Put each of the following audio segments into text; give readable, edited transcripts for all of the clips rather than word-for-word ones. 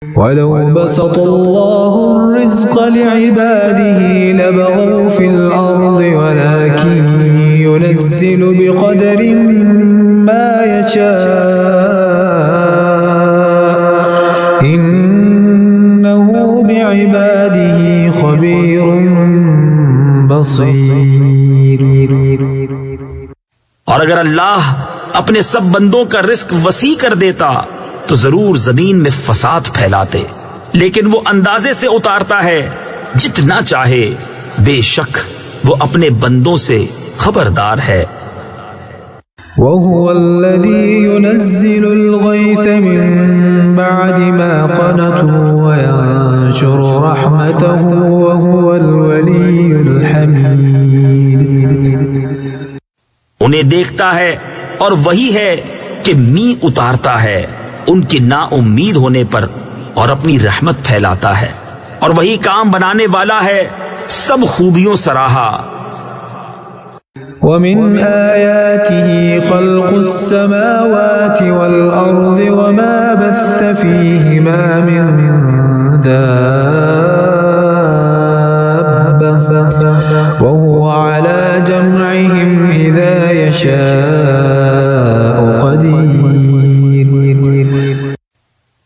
وَلَوْ بَسَطَ اللَّهُ الرِّزْقَ لِعِبَادِهِ لَبَغَوْا فِي الْأَرْضِ وَلَكِنْ يُنَزِّلُ بِقَدَرٍ مَا يَشَاءُ إِنَّهُ بِعِبَادِهِ خَبِيرٌ بَصِيرٌ۔ اور اگر اللہ اپنے سب بندوں کا رزق وسیع کر دیتا تو ضرور زمین میں فساد پھیلاتے، لیکن وہ اندازے سے اتارتا ہے جتنا چاہے، بے شک وہ اپنے بندوں سے خبردار ہے۔ وَهُوَ الَّذِي يُنَزِّلُ الْغَيْثَ مِن بَعْدِ مَا قَنَطُوا وَيَنشُرُ رَحْمَتَهُ وَهُوَ الْوَلِيُّ الْحَمِيدُ۔ انہیں دیکھتا ہے اور وہی ہے کہ می اتارتا ہے ان کے نا امید ہونے پر اور اپنی رحمت پھیلاتا ہے، اور وہی کام بنانے والا ہے سب خوبیوں سراہا۔ وَمِنْ آيَاتِهِ خَلْقُ السَّمَاوَاتِ وَالْأَرْضِ وَمَا بَثَّ فِيهِمَا مِنْ دَابَّةٍ وَهُوَ عَلَى جَمْعِهِمْ إِذَا يَشَاءُ قَدِيرٌ۔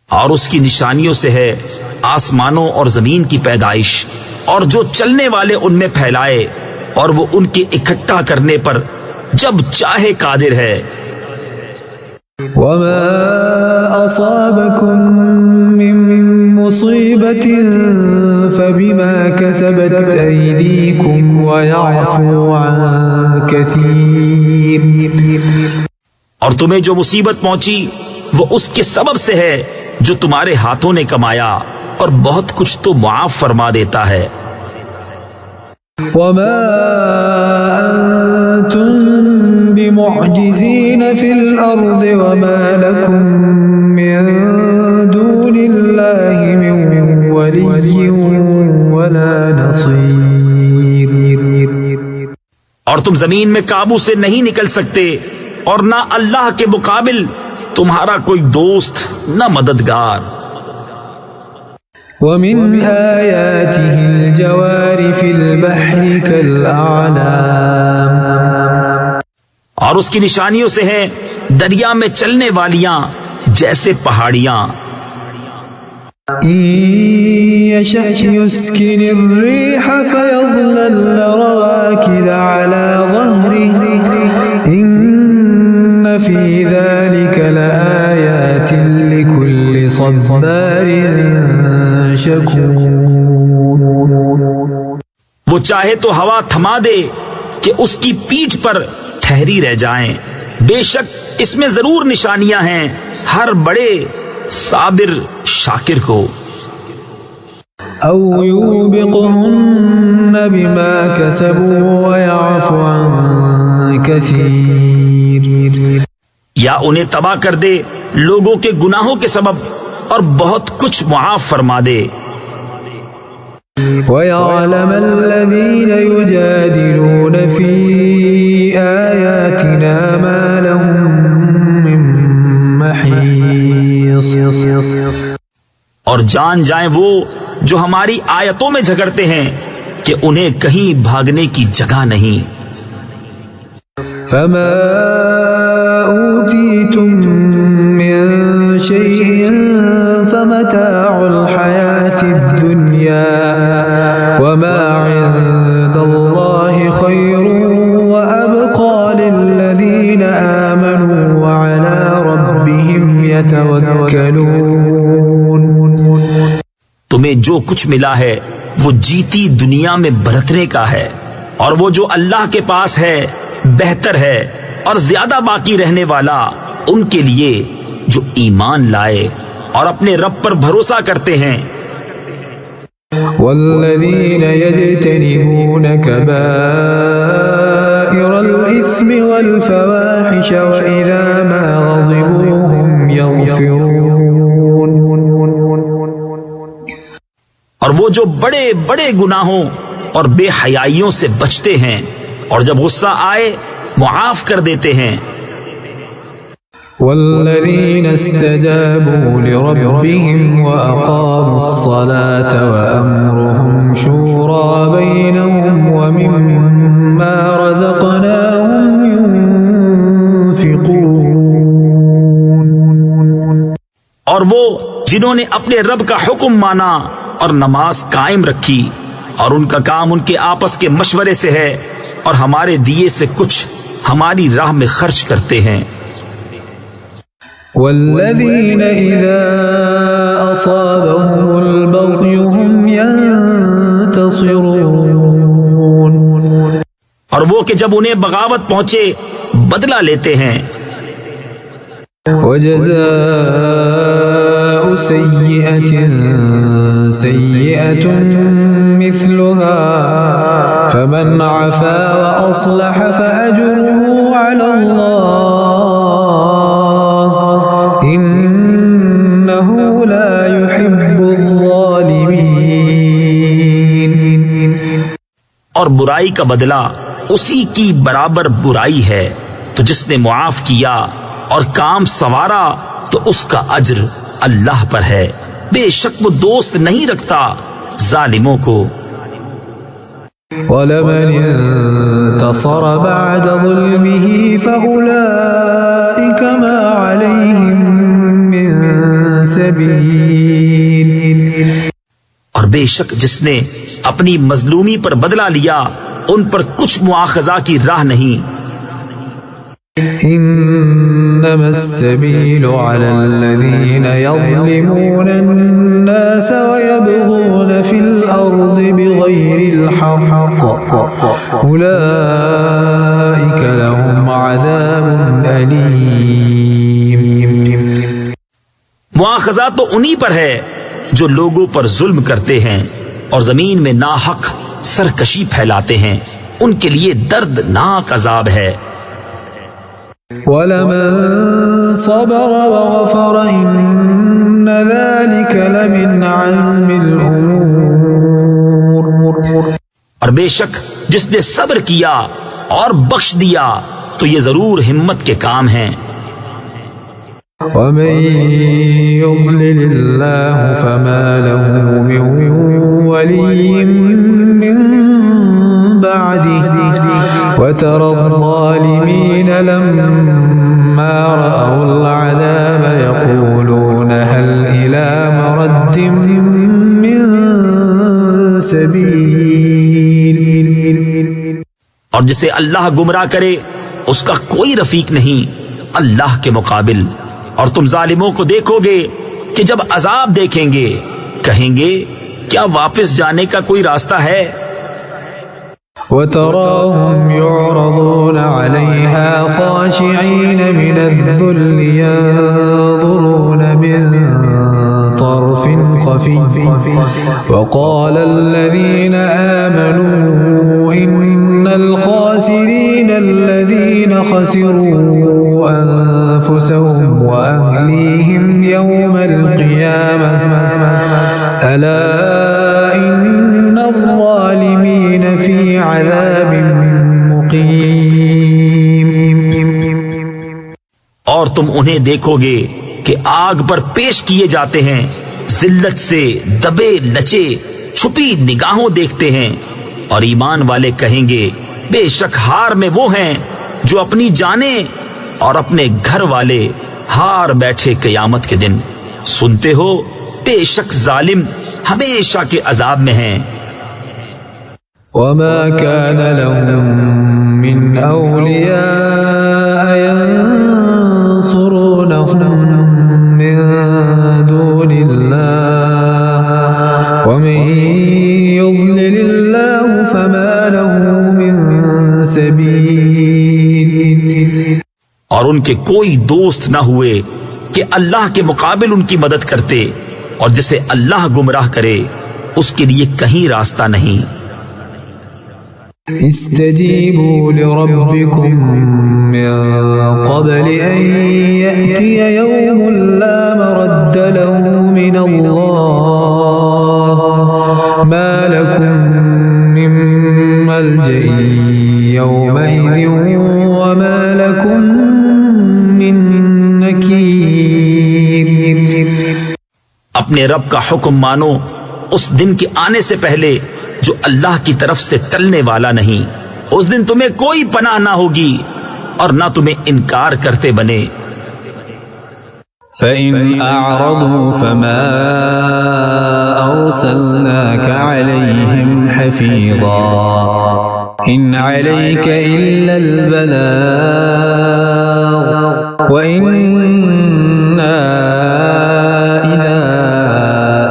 اور اس کی نشانیوں سے ہے آسمانوں اور زمین کی پیدائش، اور جو چلنے والے ان میں پھیلائے، اور وہ ان کے اکٹھا کرنے پر جب چاہے قادر ہے۔ وَمَا أَصَابَكُم مِّن مُّصِيبَةٍ فَبِمَا كَسَبَتْ أَيْدِيكُمْ وَيَعْفُو عَن كَثِيرٍ۔ اور تمہیں جو مصیبت پہنچی وہ اس کے سبب سے ہے جو تمہارے ہاتھوں نے کمایا، اور بہت کچھ تو معاف فرما دیتا ہے۔ وَمَا أَنتُم بِمُعْجِزِينَ فِي الْأَرْضِ وَمَا لَكُم مِّن دُونِ اللَّهِ مِن وَلِيٍّ وَلَا نَصِيرٍ۔ اور تم زمین میں قابو سے نہیں نکل سکتے، اور نہ اللہ کے مقابل تمہارا کوئی دوست نہ مددگار۔ وَمِنْ آيَاتِهِ الْجَوَارِ فِي الْبَحْرِ كَالْأَعْلَامِ۔ اور اس کی نشانیوں سے ہیں دریا میں چلنے والیاں جیسے پہاڑیاں۔ إِن يَشَأْ يُسْكِنِ الرِّيحَ فَيَظْلَلْنَ رَوَاكِدَ عَلَى ظَهْرِهِ إِنَّ فِي ذَلِكَ لَآيَاتٍ لِكُلِّ صَبَّارٍ شَكُورٍ۔ وہ چاہے تو ہوا تھما دے کہ اس کی پیٹھ پر ٹھہری رہ جائیں، بے شک اس میں ضرور نشانیاں ہیں ہر بڑے صابر شاکر کو۔ أَوْ يُوبِقْهُنَّ بِمَا كَسَبُوا وَيَعْفُ عَن كَثِيرٍ۔ یا انہیں تباہ کر دے لوگوں کے گناہوں کے سبب اور بہت کچھ معاف فرما دے۔ وَيَعْلَمَ الَّذِينَ يُجَادِلُونَ فِي آيَاتِنَا مَا لَهُم مِّن مَّحِيصٍ۔ اور جان جائیں وہ جو ہماری آیتوں میں جھگڑتے ہیں کہ انہیں کہیں بھاگنے کی جگہ نہیں۔ فَمَا أُوتِيتُم مِّن شَيْءٍ فَمَتَاعُ الْحَيَاةِ الدُّنْيَا وَمَا عِندَ اللَّهِ خَيْرٌ وَأَبْقَىٰ لِلَّذِينَ آمَنُوا وَعَلَىٰ رَبِّهِمْ يَتَوَكَّلُونَ۔ تمہیں جو کچھ ملا ہے وہ جیتی دنیا میں برتنے کا ہے، اور وہ جو اللہ کے پاس ہے بہتر ہے اور زیادہ باقی رہنے والا ان کے لیے جو ایمان لائے اور اپنے رب پر بھروسہ کرتے ہیں۔ والذین یجتنبون کبائر الإثم والفواحش وإذا ما غضبوا هم یغفرون۔ اور وہ جو بڑے بڑے گناہوں اور بے حیائیوں سے بچتے ہیں، اور جب غصہ آئے معاف کر دیتے ہیں۔ والذين استجابوا لربهم وأقاموا الصلاة وأمرهم شورى بينهم ومما رزقناهم ينفقون. اور وہ جنہوں نے اپنے رب کا حکم مانا اور نماز قائم رکھی اور ان کا کام ان کے آپس کے مشورے سے ہے اور ہمارے دیے سے کچھ ہماری راہ میں خرچ کرتے ہیں. والذين إذا أصابهم البغي هم ينتصرون. اور وہ کہ جب انہیں بغاوت پہنچے بدلہ لیتے ہیں. وجزاء سيئة سيئة مثلها فمن عفا وأصلح فأجره على الله إنه لا يحب الظالمين. اور برائی کا بدلہ اسی کی برابر برائی ہے، تو جس نے معاف کیا اور کام سنوارا تو اس کا اجر اللہ پر ہے، بے شک وہ دوست نہیں رکھتا ظالموں کو. وَلَمَنِ انتصر بعد ظلمه فأولئك ما عليهم من سبيل. اور بے شک جس نے اپنی مظلومی پر بدلہ لیا ان پر کچھ مواخذہ کی راہ نہیں. إنما السبيل على الذين يظلمون الناس ويبغون في الأرض بغير الحق أولئك لهم عذاب أليم. مواخذہ تو انہی پر ہے جو لوگوں پر ظلم کرتے ہیں اور زمین میں ناحق سرکشی پھیلاتے ہیں، ان کے لیے دردناک عذاب ہے. وَلَمَن صَبَرَ وَغَفَرَ إِنَّ ذَلِكَ لَمِنْ عَزْمِ الْأُمُورِ. اور بے شک جس نے صبر کیا اور بخش دیا تو یہ ضرور ہمت کے کام ہیں. وَمَن يُضْلِلِ اللَّهُ فَمَا لَهُ مِن وَلِيٍّ مِّن بَعْدِهِ وَتَرَى الظَّالِمِينَ لَمَّا رَأَوُا الْعَذَابَ يَقُولُونَ هَلْ إِلَى مَرَدٍّ مِّن سَبِيلٍ. اور جسے اللہ گمراہ کرے اس کا کوئی رفیق نہیں اللہ کے مقابل. اور تم ظالموں کو دیکھو گے کہ جب عذاب دیکھیں گے کہیں گے کیا واپس جانے کا کوئی راستہ ہے. وَتَرَاهُمْ يُعْرَضُونَ عَلَيْهَا خَاشِعِينَ مِنَ الذُّلِّ يَنظُرُونَ مِن طَرْفٍ خَفِيٍّ وَقَالَ الَّذِينَ آمَنُوا إِنَّ الْخَاسِرِينَ الَّذِينَ خَسِرُوا أَنفُسَهُمْ وَأَهْلِيهِمْ يَوْمَ الْقِيَامَةِ أَلَا إِنَّ الظَّالِمِينَ فِي عَذَابٍ مُقِيمٍ. اور تم انہیں دیکھو گے کہ آگ پر پیش کیے جاتے ہیں، ذلت سے دبے لچے چھپی نگاہوں دیکھتے ہیں. اور ایمان والے کہیں گے بے شک ہار میں وہ ہیں جو اپنی جانیں اور اپنے گھر والے ہار بیٹھے قیامت کے دن. سنتے ہو بے شک ظالم ہمیشہ کے عذاب میں ہیں. وَمَا كَانَ لَهُم مِّنْ أَوْلِيَاءَ يَنصُرُونَهُم مِّن دُونِ اللَّهِ وَمَن يُضْلِلِ اللَّهُ فَمَا لَهُ مِن سَبِيلٍ. اور ان کے کوئی دوست نہ ہوئے کہ اللہ کے مقابل ان کی مدد کرتے، اور جسے اللہ گمراہ کرے اس کے لیے کہیں راستہ نہیں. استجیبوا لربکم من قبل ان یأتی یوم لا مرد له من اللہ ما لکم من ملجأ یومئذ وما لکم من اپنے رب کا حکم مانو اس دن کے آنے سے پہلے جو اللہ کی طرف سے ٹلنے والا نہیں. اس دن تمہیں کوئی پناہ نہ ہوگی اور نہ تمہیں انکار کرتے بنے. فَإِنْ أَعْرَضُوا فَمَا أَرْسَلْنَاكَ عَلَيْهِمْ حَفِيظًا إِنْ عَلَيْكَ إِلَّا الْبَلَاغُ وَإِنَّا إِذَا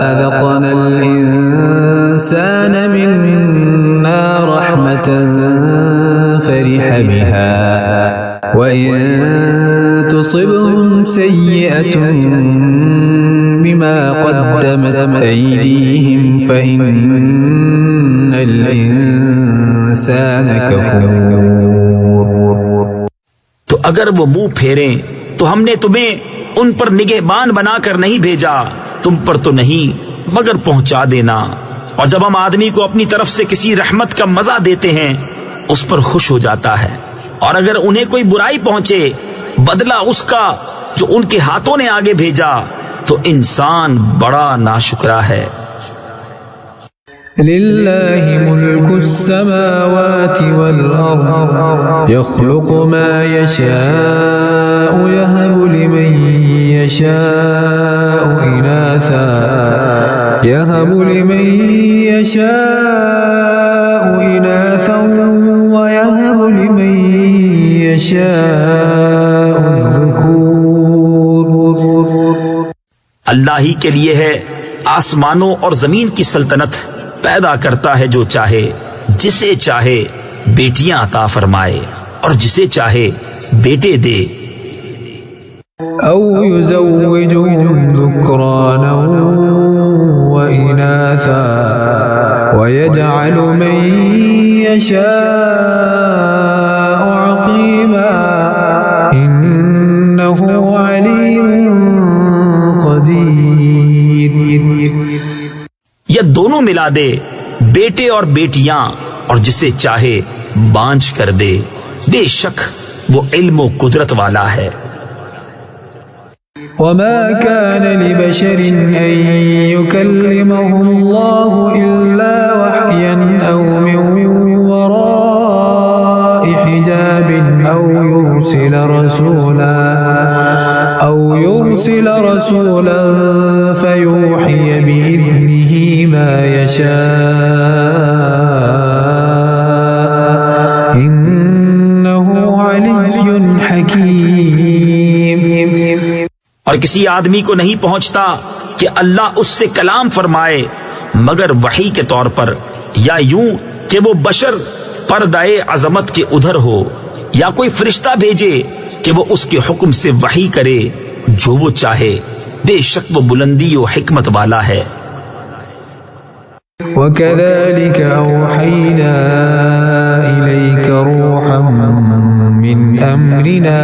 أَذَقْنَا الْإِنسَانَ مِنَّا رَحْمَةً فَرِحَ بِهَا وَإِنْ تصبهم سيئة بما قدمت أيديهم فإن الإنسان كفور. تو اگر وہ منہ پھیریں تو ہم نے تمہیں ان پر نگہبان بنا کر نہیں بھیجا، تم پر تو نہیں مگر پہنچا دینا. اور جب ہم آدمی کو اپنی طرف سے کسی رحمت کا مزہ دیتے ہیں اس پر خوش ہو جاتا ہے، اور اگر انہیں کوئی برائی پہنچے بدلہ اس کا جو ان کے ہاتھوں نے آگے بھیجا تو انسان بڑا ناشکرا ہے. للہ ملک السماوات والارض يخلق ما يشاء يهب لمن يشاء إناثا ويهب لمن يشاء اللہ ہی کے لیے ہے آسمانوں اور زمین کی سلطنت، پیدا کرتا ہے جو چاہے، جسے چاہے بیٹیاں عطا فرمائے اور جسے چاہے بیٹے دے. او يزوجهم ذكرانا وإناثا ويجعل من يشاء عقيما إنه عليم قدير. یا دونوں ملا دے، بیٹے اور بیٹیاں، اور جسے چاہے بانجھ کر دے، بے شک وہ علم و قدرت والا ہے. وما كان لبشر أن يكلمه الله إلا وحيا أو من وراء حجاب أو يرسل رسولا فيوحي بإذنه ما يشاء إنه علي حكيم. اور کسی آدمی کو نہیں پہنچتا کہ اللہ اس سے کلام فرمائے مگر وحی کے طور پر، یا یوں کہ وہ بشر پردائے عظمت کے ادھر ہو، یا کوئی فرشتہ بھیجے کہ وہ اس کے حکم سے وحی کرے جو وہ چاہے، بے شک وہ بلندی و حکمت والا ہے. وَكَذَلِكَ أَوْحَيْنَا إِلَيْكَ رُوحًا مِّنْ أَمْرِنَا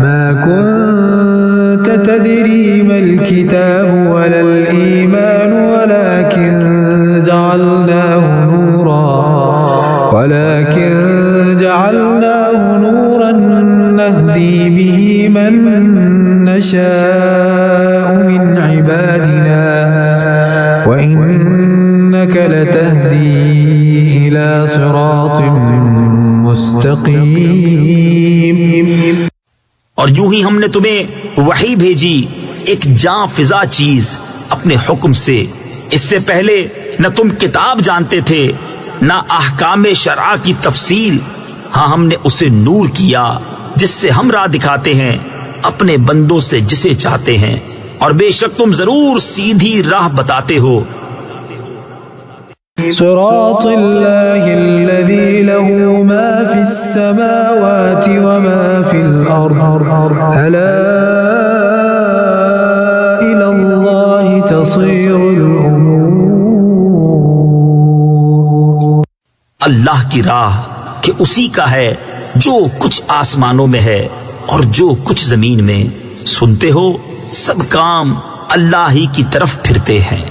مَا كُنتَ تَدْرِي مَا الْكِتَابُ وَلَا الْإِيمَانُ وَلَكِنْ جَعَلْنَاهُ نُورًا نَهْدِي بِهِ مَن نَّشَاءُ مِنْ عِبَادِنَا وَإِنَّكَ لَتَهْدِي إِلَى صِرَاطٍ مُسْتَقِيمٍ. اور یوں ہی ہم نے تمہیں وحی بھیجی ایک جاں فضا چیز اپنے حکم سے. اس سے پہلے نہ تم کتاب جانتے تھے نہ احکام شرع کی تفصیل. ہاں ہم نے اسے نور کیا جس سے ہم راہ دکھاتے ہیں اپنے بندوں سے جسے چاہتے ہیں، اور بے شک تم ضرور سیدھی راہ بتاتے ہو. صراط اللہ الذی له ما فی السماوات وما فی الارض الا الى اللہ تصیر الامور. اللہ کی راہ کہ اسی کا ہے جو کچھ آسمانوں میں ہے اور جو کچھ زمین میں. سنتے ہو سب کام اللہ ہی کی طرف پھرتے ہیں.